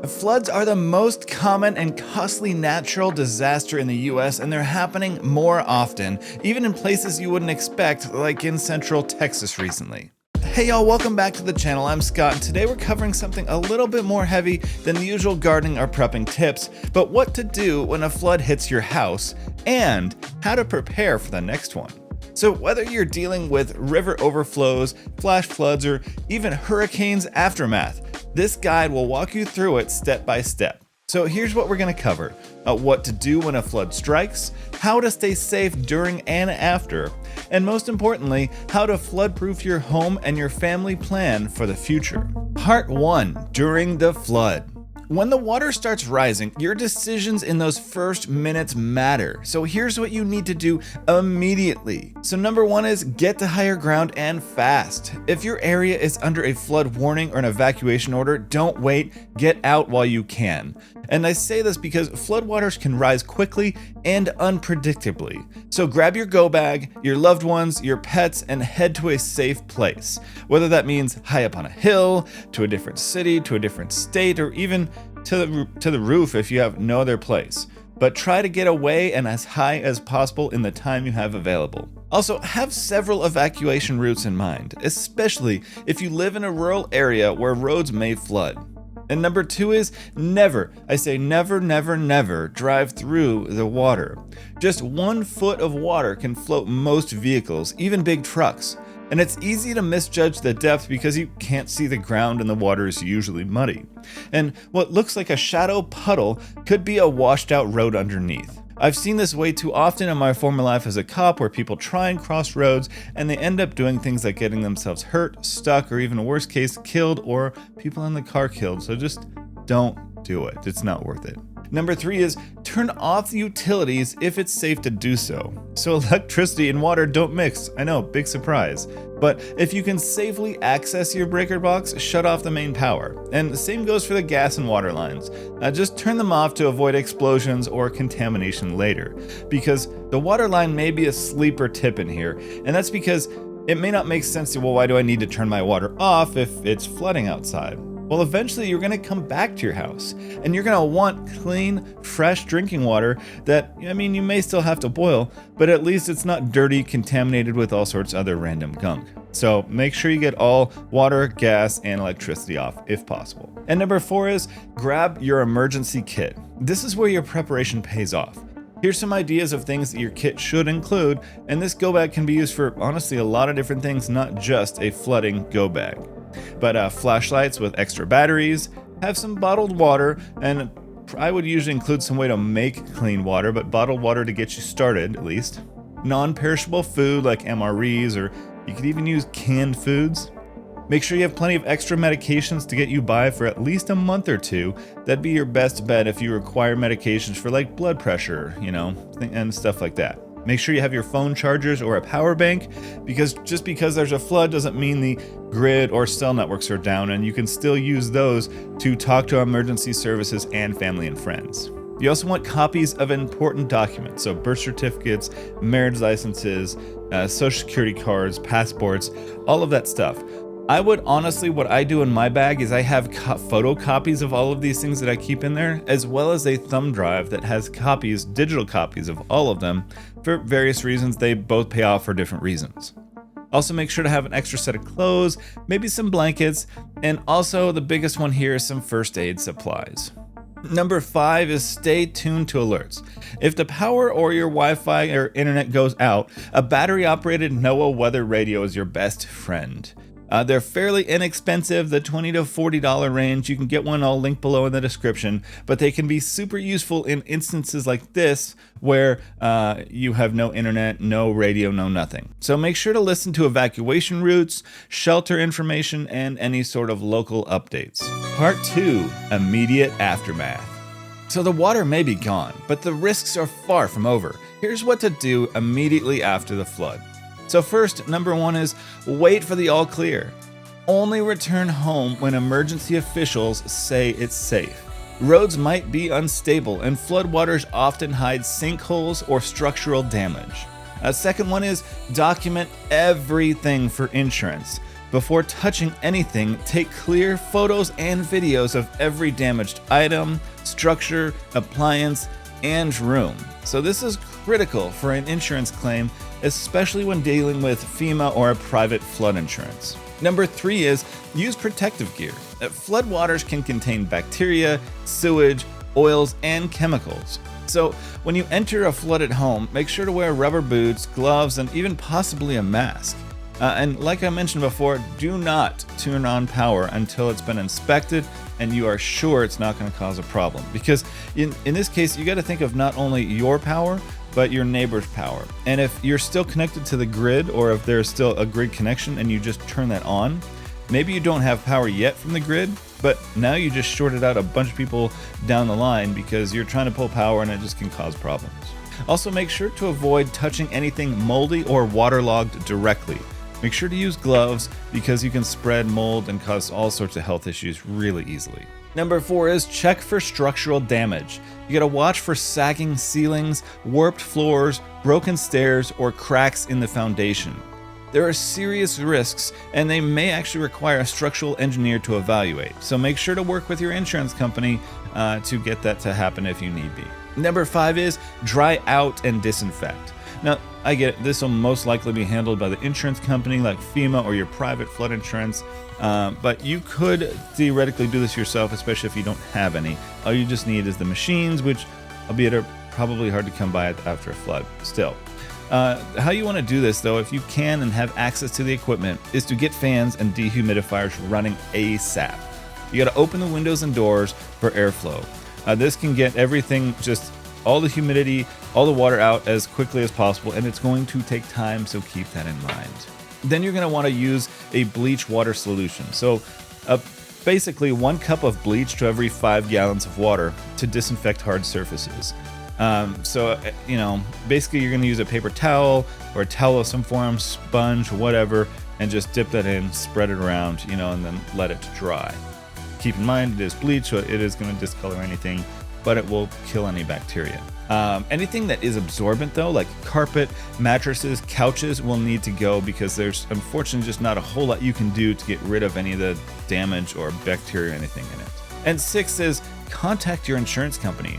Floods are the most common and costly natural disaster in the US, and they're happening more often, even in places you wouldn't expect, like in central Texas recently. Hey y'all, welcome back to the channel. I'm Scott, and today we're covering something a little bit more heavy than the usual gardening or prepping tips, but what to do when a flood hits your house, and how to prepare for the next one. So whether you're dealing with river overflows, flash floods, or even hurricanes aftermath, this guide will walk you through it step by step. So here's what we're going to cover. What to do when a flood strikes, how to stay safe during and after, and most importantly, how to flood-proof your home and your family plan for the future. Part 1. During the flood. When the water starts rising, your decisions in those first minutes matter. So here's what you need to do immediately. So number 1 is get to higher ground and fast. If your area is under a flood warning or an evacuation order, don't wait, get out while you can. And I say this because floodwaters can rise quickly and unpredictably. So grab your go bag, your loved ones, your pets, and head to a safe place. Whether that means high up on a hill, to a different city, to a different state, or even to the roof if you have no other place. But try to get away and as high as possible in the time you have available. Also, have several evacuation routes in mind, especially if you live in a rural area where roads may flood. And number 2 is never, I say never, never, never drive through the water. Just 1 foot of water can float most vehicles, even big trucks. And it's easy to misjudge the depth because you can't see the ground and the water is usually muddy. And what looks like a shadow puddle could be a washed out road underneath. I've seen this way too often in my former life as a cop, where people try and cross roads and they end up doing things like getting themselves hurt, stuck, or even worst case, killed, or people in the car killed. So just don't do it. It's not worth it. Number 3 is turn off the utilities if it's safe to do so. So electricity and water don't mix. I know, big surprise. But if you can safely access your breaker box, shut off the main power. And the same goes for the gas and water lines. Just turn them off to avoid explosions or contamination later. Because the water line may be a sleeper tip in here, and that's because it may not make sense to, well, why do I need to turn my water off if it's flooding outside? Well, eventually you're going to come back to your house and you're going to want clean, fresh drinking water that, you may still have to boil, but at least it's not dirty, contaminated with all sorts of other random gunk. So make sure you get all water, gas, and electricity off if possible. And number 4 is grab your emergency kit. This is where your preparation pays off. Here's some ideas of things that your kit should include, and this go bag can be used for honestly a lot of different things, not just a flooding go bag. But flashlights with extra batteries, have some bottled water, and I would usually include some way to make clean water, but bottled water to get you started at least. Non-perishable food like MREs, or you could even use canned foods. Make sure you have plenty of extra medications to get you by for at least a month or 2. That'd be your best bet if you require medications for like blood pressure, and stuff like that. Make sure you have your phone chargers or a power bank, because just because there's a flood doesn't mean the grid or cell networks are down, and you can still use those to talk to emergency services and family and friends. You also want copies of important documents, so birth certificates, marriage licenses, social security cards, passports, all of that stuff. I would honestly, what I do in my bag is I have photocopies of all of these things that I keep in there, as well as a thumb drive that has copies, digital copies of all of them. For various reasons, they both pay off for different reasons. Also make sure to have an extra set of clothes, maybe some blankets, and also the biggest one here is some first aid supplies. Number 5 is stay tuned to alerts. If the power or your Wi-Fi or internet goes out, a battery-operated NOAA weather radio is your best friend. They're fairly inexpensive, the $20 to $40 range. You can get one, I'll link below in the description, but they can be super useful in instances like this where you have no internet, no radio, no nothing. So make sure to listen to evacuation routes, shelter information, and any sort of local updates. Part 2, immediate aftermath. So the water may be gone, but the risks are far from over. Here's what to do immediately after the flood. So first, number 1 is wait for the all clear. Only return home when emergency officials say it's safe. Roads might be unstable, and floodwaters often hide sinkholes or structural damage. A second one is document everything for insurance. Before touching anything, take clear photos and videos of every damaged item, structure, appliance, and room. So this is critical for an insurance claim, especially when dealing with FEMA or a private flood insurance. Number 3 is use protective gear. Floodwaters can contain bacteria, sewage, oils, and chemicals. So when you enter a flooded home, make sure to wear rubber boots, gloves, and even possibly a mask. And like I mentioned before, do not turn on power until it's been inspected and you are sure it's not going to cause a problem. Because in this case, you got to think of not only your power, but your neighbor's power. And if you're still connected to the grid, or if there's still a grid connection and you just turn that on, maybe you don't have power yet from the grid, but now you just shorted out a bunch of people down the line because you're trying to pull power and it just can cause problems. Also, make sure to avoid touching anything moldy or waterlogged directly. Make sure to use gloves because you can spread mold and cause all sorts of health issues really easily. Number 4 is check for structural damage. You gotta watch for sagging ceilings, warped floors, broken stairs, or cracks in the foundation. There are serious risks and they may actually require a structural engineer to evaluate. So make sure to work with your insurance company to get that to happen if you need be. Number 5 is dry out and disinfect. Now, I get it, this will most likely be handled by the insurance company like FEMA or your private flood insurance, but you could theoretically do this yourself, especially if you don't have any. All you just need is the machines, which albeit are probably hard to come by after a flood still. How you want to do this though, if you can and have access to the equipment, is to get fans and dehumidifiers running ASAP. You got to open the windows and doors for airflow. This can get everything, just all the humidity, all the water out as quickly as possible, and it's going to take time, so keep that in mind. Then you're going to want to use a bleach water solution. So basically 1 cup of bleach to every 5 gallons of water to disinfect hard surfaces. Basically you're going to use a paper towel or a towel of some form, sponge, whatever, and just dip that in, spread it around, and then let it dry. Keep in mind it is bleach, so it is going to discolor anything, but it will kill any bacteria. Anything that is absorbent though, like carpet, mattresses, couches, will need to go because there's unfortunately just not a whole lot you can do to get rid of any of the damage or bacteria or anything in it. And 6 is contact your insurance company.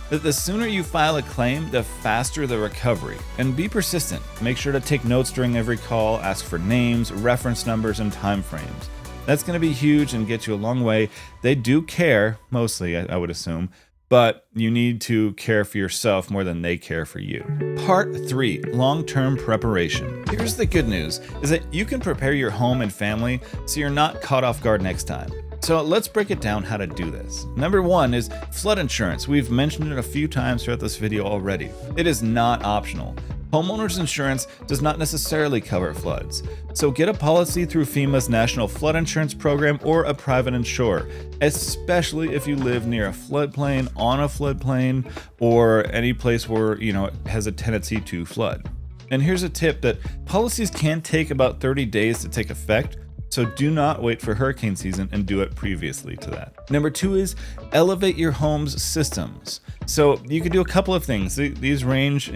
The sooner you file a claim, the faster the recovery. And be persistent. Make sure to take notes during every call, ask for names, reference numbers, and time frames. That's going to be huge and get you a long way. They do care, mostly, I would assume, but you need to care for yourself more than they care for you. Part 3, long-term preparation. Here's the good news, is that you can prepare your home and family so you're not caught off guard next time. So let's break it down how to do this. Number 1 is flood insurance. We've mentioned it a few times throughout this video already. It is not optional. Homeowners insurance does not necessarily cover floods. So get a policy through FEMA's National Flood Insurance Program or a private insurer, especially if you live near a floodplain, on a floodplain, or any place where, it has a tendency to flood. And here's a tip that policies can take about 30 days to take effect, so do not wait for hurricane season and do it previously to that. Number 2 is elevate your home's systems. So you can do a couple of things. These range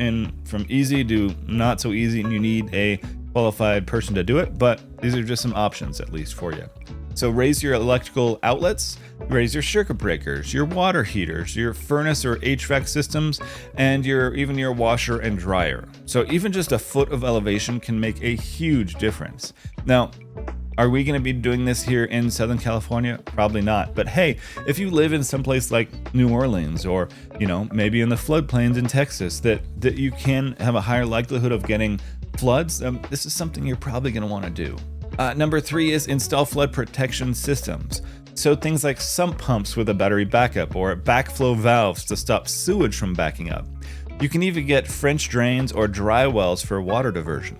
from easy to not so easy, and you need a qualified person to do it, but these are just some options at least for you. So raise your electrical outlets, raise your circuit breakers, your water heaters, your furnace or HVAC systems, and even your washer and dryer. So even just a foot of elevation can make a huge difference. Now, are we going to be doing this here in Southern California? Probably not. But hey, if you live in someplace like New Orleans or, maybe in the floodplains in Texas that you can have a higher likelihood of getting floods, this is something you're probably going to want to do. Number 3 is install flood protection systems. So things like sump pumps with a battery backup or backflow valves to stop sewage from backing up. You can even get French drains or dry wells for water diversion.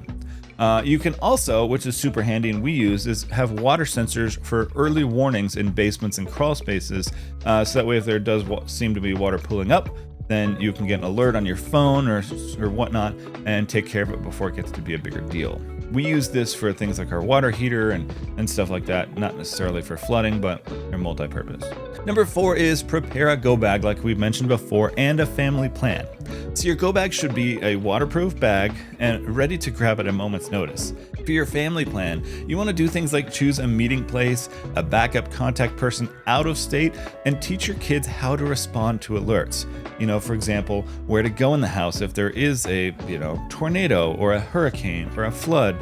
You can also, which is super handy and we use, is have water sensors for early warnings in basements and crawl spaces. So that way if there does seem to be water pooling up, then you can get an alert on your phone or whatnot and take care of it before it gets to be a bigger deal. We use this for things like our water heater and stuff like that, not necessarily for flooding, but they're multi-purpose. Number 4 is prepare a go bag like we've mentioned before and a family plan. So your go bag should be a waterproof bag and ready to grab at a moment's notice. For your family plan, you want to do things like choose a meeting place, a backup contact person out of state, and teach your kids how to respond to alerts. For example, where to go in the house if there is a, tornado or a hurricane or a flood,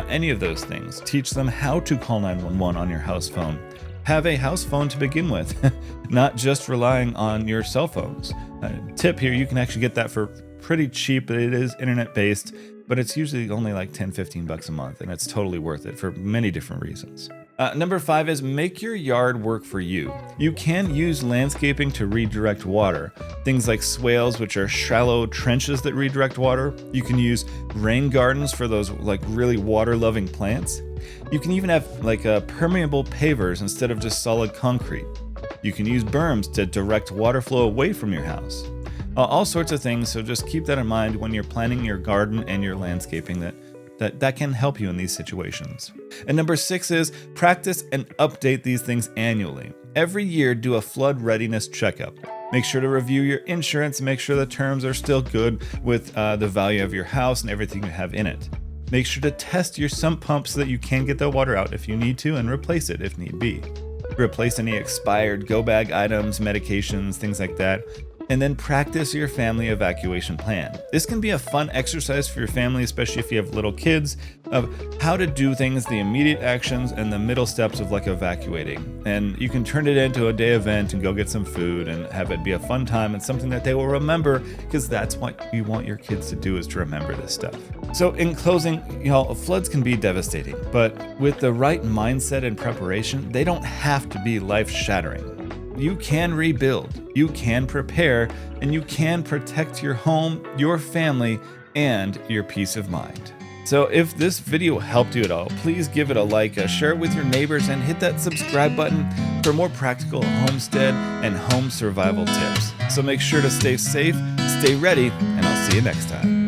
any of those things. Teach them how to call 911 on your house phone. Have a house phone to begin with, not just relying on your cell phones. Tip here, you can actually get that for pretty cheap. It is internet-based, but it's usually only like $10-15 a month, and it's totally worth it for many different reasons. Number 5 is make your yard work for you. You can use landscaping to redirect water. Things like swales, which are shallow trenches that redirect water. You can use rain gardens for those like really water-loving plants. You can even have permeable pavers instead of just solid concrete. You can use berms to direct water flow away from your house. All sorts of things, so just keep that in mind when you're planning your garden and your landscaping, that can help you in these situations. And number 6 is practice and update these things annually. Every year, do a flood readiness checkup. Make sure to review your insurance, make sure the terms are still good with the value of your house and everything you have in it. Make sure to test your sump pump so that you can get the water out if you need to and replace it if need be. Replace any expired go bag items, medications, things like that. And then practice your family evacuation plan. This can be a fun exercise for your family, especially if you have little kids, of how to do things, the immediate actions and the middle steps of evacuating. And you can turn it into a day event and go get some food and have it be a fun time and something that they will remember, because that's what you want your kids to do, is to remember this stuff. So in closing, floods can be devastating, but with the right mindset and preparation, they don't have to be life-shattering. You can rebuild, you can prepare, and you can protect your home, your family, and your peace of mind. So if this video helped you at all, please give it a like, share it with your neighbors, and hit that subscribe button for more practical homestead and home survival tips. So make sure to stay safe, stay ready, and I'll see you next time.